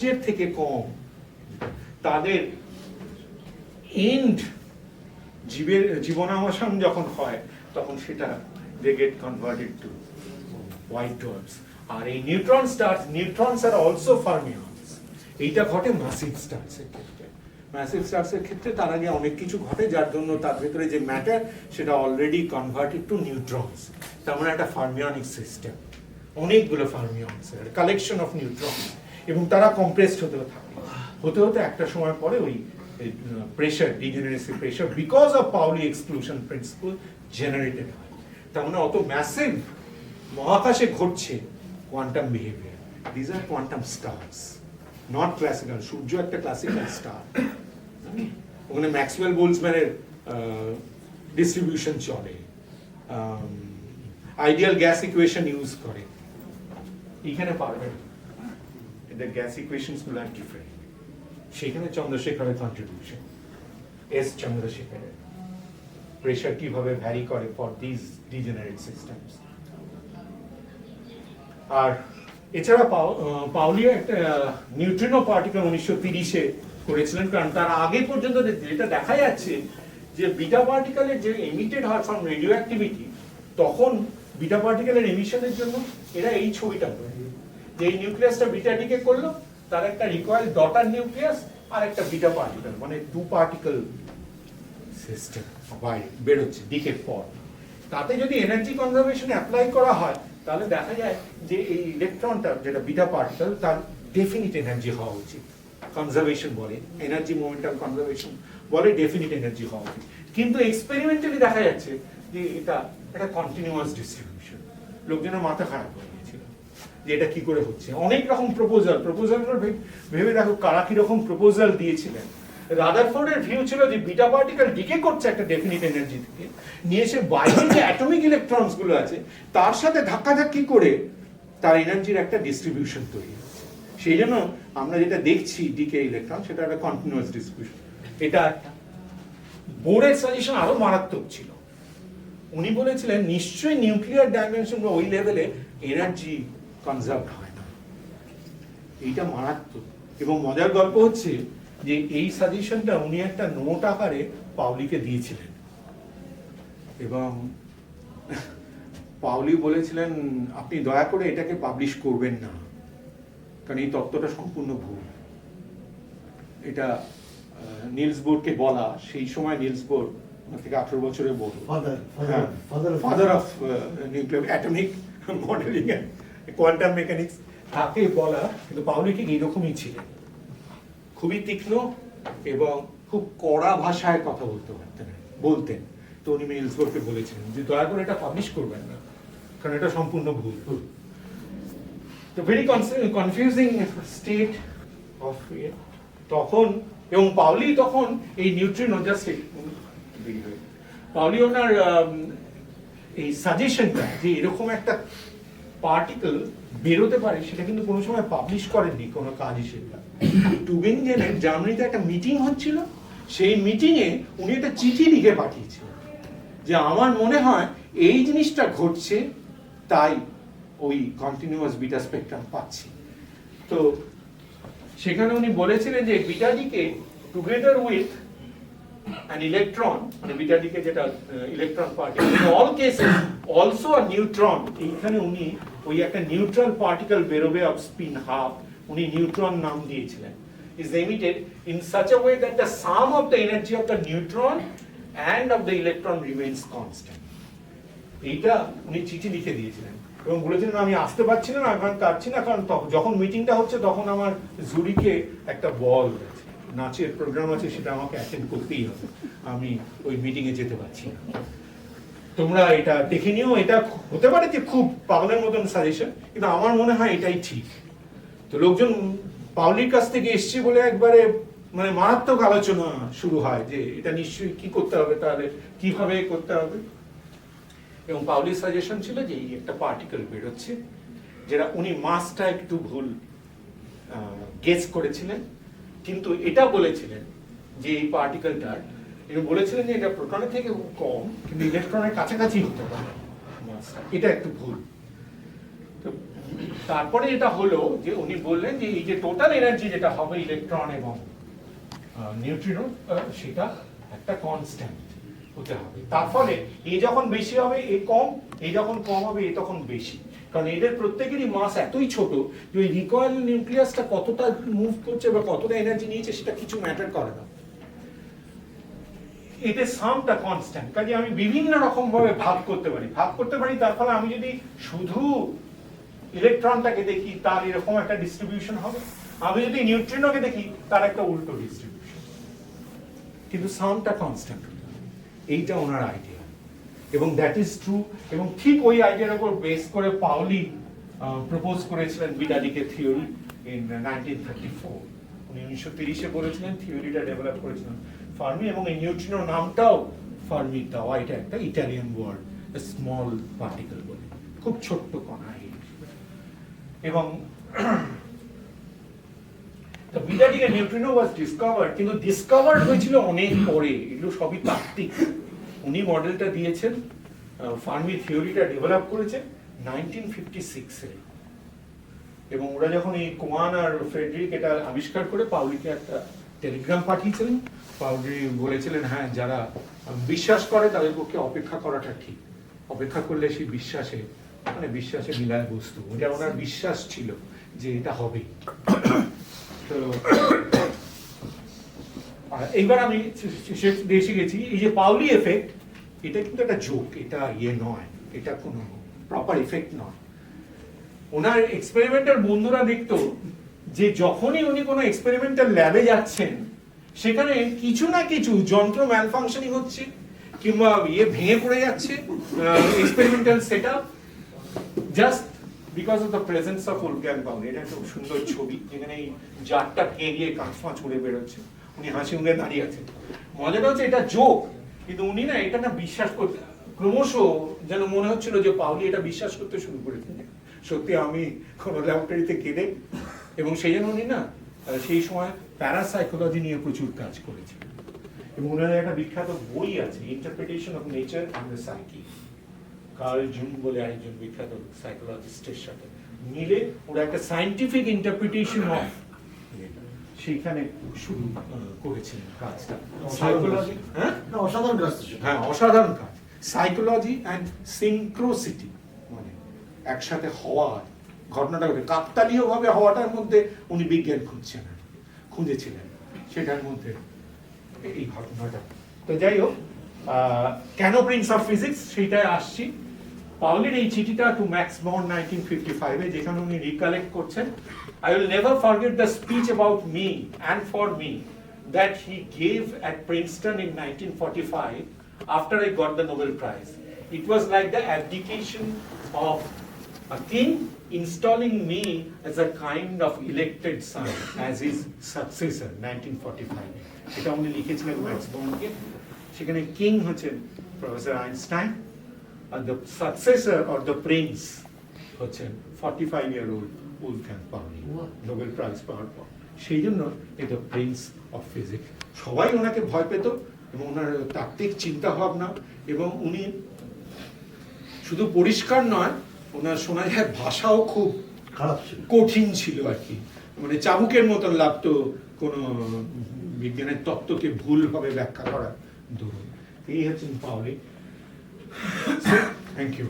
এর থেকে কম, তাদের এন্ড জীবনাবসান যখন হয় তখন সেটা they get converted to white dwarfs. আর এই নিউট্রনস আর অলসো ফার্মিয়নস। এইটা ঘটে ম্যাসিভ স্টারসের ক্ষেত্রে। ম্যাসিভ স্টারসের ক্ষেত্রে তার আগে অনেক কিছু ঘটে, যার জন্য তার ভেতরে যে ম্যাটার সেটা অলরেডি কনভার্টেড টু নিউট্রনস। তার মানে একটা ফার্মিয়নিক সিস্টেম, অনেকগুলো ফার্মিয়নস, কালেকশন অফ নিউট্রনস, এবং তারা কম্প্রেসড হতে হতে একটা সময় পরে ওই pressure, degeneracy pressure, because of Pauli exclusion principle generated হয়। তার মানে অত ম্যাসিভ মহাকাশে ঘটছে quantum behaviour. These are quantum stars, not classical. সূর্য একটা ক্লাসিক্যাল স্টার, ওখানে ম্যাক্সওয়েল বোলজম্যানের ডিস্ট্রিবিউশন চলে, আইডিয়াল গ্যাস ইকুয়েশন ইউজ করে। এখানে পারবে the gas equations গুলো আর ডিফারেন্ট। সেখানে চন্দ্রশেখরের কন্ট্রিবিউশন, এস চন্দ্রশেখরের প্রেশার কিভাবে ভ্যারি করে ফর দিস ডিজেনারেট সিস্টেমস। আর এছাড়া পাউলিও একটা নিউট্রিনো পার্টিকেল 1930-এ করেছিলেন, কারণ তার আগে পর্যন্ত যেটা দেখা যাচ্ছে যে বিটা পার্টিকেলের যে এমিটেড হয় ফ্রম রেডিও অ্যাক্টিভিটি, তখন বিটা পার্টিকেলের এমিশনের জন্য এরা এই ছবিটা করে, যে এই নিউক্লিয়াসটা বিটা ডিকে করলো, তার একটা রিকয়েল ডটার নিউক্লিয়াস আর একটা বিটা পার্টিকেল, মানে টু পার্টিকেল সিস্টেম বাইরে বেরোচ্ছে ডিকের পর। তাতে যদি এনার্জি কনজারভেশন অ্যাপ্লাই করা হয়, তাহলে দেখা যায় যে এই ইলেকট্রনটা যেটা বিটা পার্টিকেল, তার ডেফিনিট এনার্জি হওয়া উচিত। কনজারভেশন বলে, এনার্জি মোমেন্টাম কনজারভেশন বলে, ডেফিনিট এনার্জি হওয়া উচিত। কিন্তু এক্সপেরিমেন্টালি দেখা যাচ্ছে যে এটা একটা কন্টিনিউয়াস ডিস্ট্রিবিউশন। লোকজনের মাথা খারাপ হয়ে গেছিল যে এটা কি করে হচ্ছে। অনেক রকম প্রপোজালগুলো ভেবে দেখো কারা কিরকম প্রপোজাল দিয়েছিলেন। রাদারফোর্ডের ভিউ ছিল যে বিটা পার্টিকেল ডিকে করছে একটা ডেফিনিট এনার্জি থেকে, নিয়ে এসে বাইরে যে অ্যাটমিক ইলেকট্রনস গুলো আছে তার সাথে ধাক্কাধাক্কি করে তার এনার্জির একটা ডিস্ট্রিবিউশন তৈরি হচ্ছে। সেই জন্য আমরা যেটা দেখছি ডিকে ইলেকট্রন, সেটা একটা কন্টিনিউয়াস ডিস্ট্রিবিউশন। এটা বোরের সাজেশন আরো মারাত্মক ছিল। উনি বলেছিলেন নিশ্চয়ই নিউক্লিয়ার ডাইমেনশন বা ওই লেভেলে এনার্জি কনজার্ভ হয় না। এইটা মারাত্মক। এবং মজার গল্প হচ্ছে যে এই সাজেশনটা উনি একটা নোট আকারে পাউলিকে দিয়েছিলেন, এবং পাউলি বলেছিলেন আপনি দয়া করে এটাকে পাবলিশ করবেন না, কারণ এই তত্ত্বটা সম্পূর্ণ ভুল। এটা নিলস বোরকে বলা, সেই সময় নিলস বোর থেকে 18 বছরের বড়, father of nuclear atomic modelling and quantum mechanics, তাকে বলা। কিন্তু পাউলি ঠিক এইরকমই ছিলেন, খুবই তীক্ষ্ণ এবং খুব কড়া ভাষায় কথা বলতেন। তো উনি নিলস বোরকে বলেছিলেন যে দয়া করে এটা পাবলিশ করবেন না, কারণ এটা সম্পূর্ণ ভুল। তো ভেরি কনফিউজিং স্টেট অফ তখন। এবং পাউলি তখন এই নিউট্রিনো জাস্ট পাউলি ওনার এই সাজেশনটা যে এরকম একটা পার্টিকেল বেরোতে পারে, সেটা কিন্তু কোনো সময় পাবলিশ করেননি কোনো কাজ হিসেবে। টুবিঙ্গেনের জার্মানিতে একটা মিটিং হচ্ছিল, সেই মিটিংয়ে উনি একটা চিঠি লিখে পাঠিয়েছিলেন যে আমার মনে হয় এই জিনিসটা ঘটছে, তাই ওই কন্টিনিউয়াস বিটা স্পেকট্রাম পাচ্ছি। তো সেখানে উনি বলেছিলেন যে beta decay together with an electron, মানে বিটা ডিকে যেটা electron particle, in all cases also a neutron, এইখানে উনি ওই একটা নিউট্রাল পার্টিকেল বেরোবে অফ স্পিন হাফ, উনি নিউট্রন নাম দিয়েছিলেন, is emitted in such a way that the sum of the energy of the neutron and of the electron remains constant. এইটা উনি চিঠি লিখে দিয়েছিলেন এবং বলেছিলেন আমি আসতে পারছি না, এখন পারছি না, কারণ যখন মিটিংটা হচ্ছে তখন আমার জুরিকে একটা বল নাচের প্রোগ্রাম আছে, সেটা আমাকে অ্যাটেন্ড করতেই হবে, আমি ওই মিটিংয়ে যেতে পারছি না। তোমরা এটা দেখে নিও। এটা হতে পারে যে খুব পাগলের মতন সাজেশন, কিন্তু আমার মনে হয় এটাই ঠিক। তো লোকজন পাউলির কাছ থেকে এসছে বলে একবারে মানে মারাত্মক আলোচনা শুরু হয় যে এটা নিশ্চয়ই কি করতে হবে, তাহলে কিভাবে করতে হবে। এবং পাউলির সাজেশন ছিল যে এই একটা পার্টিকেল বেরোচ্ছে, যেটা উনি মাসটা একটু ভুল গেস করেছিলেন, কিন্তু এটা বলেছিলেন যে এই পার্টিকেলটার, বলেছিলেন যে এটা প্রোটনের থেকে খুব কম, কিন্তু ইলেকট্রনের কাছাকাছি হতে পারে, এটা একটু ভুল। তো তারপরে এটা হলো যে উনি বললেন যে এই যে টোটাল এনার্জি যেটা হবে ইলেকট্রন এবং নিউট্রিনো সেটা একটা কনস্ট্যান্ট হতে হবে। তার ফলে এ যখন বেশি হবে এ কম, এ যখন কম হবে এ তখন বেশি, কারণ এদের প্রত্যেকেরই মাস এতই ছোট যে ওই রিকয়েল নিউক্লিয়াসটা কতটা মুভ করছে বা কতটা এনার্জি নিয়েছে সেটা কিছু ম্যাটার করে না। এতে সামটা কনস্ট্যান্ট, কাজে আমি বিভিন্ন রকম ভাবে ভাগ করতে পারি। তার ফলে আমি যদি শুধু ইলেকট্রনটাকে দেখি তার এরকম একটা ডিস্ট্রিবিউশন হবে, আমি যদি নিউট্রিনোকে দেখি তার একটা উল্টো ডিস্ট্রিবিউশন, কিন্তু সামটা কনস্ট্যান্ট। এইটা ওনার আইডিয়া এবং দ্যাট ইজ ট্রু। এবং ঠিক ওই আইডিয়ার উপর বেস করে পাউলি প্রপোজ করেছিলেন বিডাডিকে থিওরি ইন 1934। উনি 1930-এ বলেছিলেন, থিওরিটা ডেভেলপ করেছিলেন ফার্মি, এবং এই নিউট্রিনো নামটাও ফার্মি দেওয়া। এটা একটা ইটালিয়ান ওয়ার্ড, স্মল পার্টিকেল বলে, খুব ছোট্ট কণা। এবং বিডাডিকে নিউট্রিনো ওয়াজ ডিসকভার্ড, কিন্তু ডিসকভার্ড হয়েছিল অনেক পরে, এগুলো সবই তাত্ত্বিক। উনি মডেলটা দিয়েছেন, ফার্মি থিওরিটা ডেভেলপ করেছেন 1956-এ। এবং ওরা যখন এই কোয়ান আর ফ্রেডরিক এটা আবিষ্কার করে পাউলিকে একটা টেলিগ্রাম পাঠিয়েছিলেন, পাউলি বলেছিলেন হ্যাঁ যারা বিশ্বাস করে তাদের পক্ষে অপেক্ষা করাটা ঠিক, অপেক্ষা করলে সেই বিশ্বাসে মানে বিশ্বাসে মিলায় বস্তু, ওটা ওনার বিশ্বাস ছিল যে এটা হবে। তো এইবার আমি দেশে গেছি, এই যে পাউলি এফেক্ট এটা কিন্তু একটা জোক, এটা ইয়ে নয়, এটা কোনো প্রপার এফেক্ট নয়। ওনার এক্সপেরিমেন্টাল বন্ধুরা দেখতো যে যখনই উনি কোনো এক্সপেরিমেন্টাল ল্যাবে যাচ্ছেন সেখানে কিছু না কিছু যন্ত্র ম্যালফাংশনিং হচ্ছে কিংবা ইয়ে ভেঙে পড়ে যাচ্ছে, experimental setup, just because of the presence of Wolfgang Paoli. এটা একটা সুন্দর ছবি যেখানে এই জারটা ভেঙে গিয়ে কাঁচফাঁচ উড়ে বেরোচ্ছে, উনি হাসি মুখে দাঁড়িয়ে আছেন। মজাটা হচ্ছে এটা জোক, কিন্তু উনি না এটা না বিশ্বাস করতে, ক্রমশ যেন মনে হচ্ছিল যে পাউলি এটা বিশ্বাস করতে শুরু করেছেন সত্যি আমি কোন ল্যাবরেটরিতে কেঁদে। এবং সেই জন্য উনি না সেই সময় প্যারাসাইকোলজি নিয়ে প্রচুর কাজ করেছেন। এবং ওনার একটা বিখ্যাত বই আছে, interpretation of nature and the psyche, Carl Jung বলে আরেকজন বিখ্যাত সাইকোলজিস্টের সাথে মিলে ওরা একটা সায়েন্টিফিক ইন্টারপ্রিটেশন অফ সেইখানে শুরু করেছিলেন কাজটা। সাইকোলজি, হ্যাঁ অসাধারণ কাজ, হ্যাঁ অসাধারণ কাজ। সাইকোলজি অ্যান্ড সিনক্রোসিটি, মানে একসাথে হওয়া ঘটনাটা ঘটে, কাকতালীয় ভাবে হওয়াটার মধ্যে উনি বিজ্ঞান খুঁজেছিলেন, সেটার মধ্যে এই ঘটনাটা। তো যাই হোক, কেন প্রিন্স অফ ফিজিক্স সেইটাই আসছি। পাউলির এই চিঠিটা টু ম্যাক্স বর্ন 1955-এ, যেখানে উনি রিকালেক্ট করছেন, I will never forget the speech about me and for me that he gave at Princeton in 1945 after I got the Nobel Prize. It was like the abdication of a king installing me as a kind of elected son as his successor 1945. এটা উনি লিখেছিলেন max বর্নকে। সেখানে king হচ্ছেন professor Einstein আর the successor or the prince হচ্ছেন 45-year-old Wolfgang Pauli, Nobel prize পাওয়ার পর। সেই জন্য এটা প্রিন্স অফ ফিজিক্স। সবাই ওনাকে ভয় পেত এবং ওনার তাত্ত্বিক চিন্তা ভাবনা, এবং উনি শুধু পরিষ্কার নয়, ওনার শোনা যায় ভাষাও খুব খারাপ ছিল, কঠিন ছিল আর কি, মানে চাবুকের মতন লাগতো কোনো বিজ্ঞানের তত্ত্বকে ভুলভাবে ব্যাখ্যা করা দরুন। এই হচ্ছেন পাউলি। Thank you.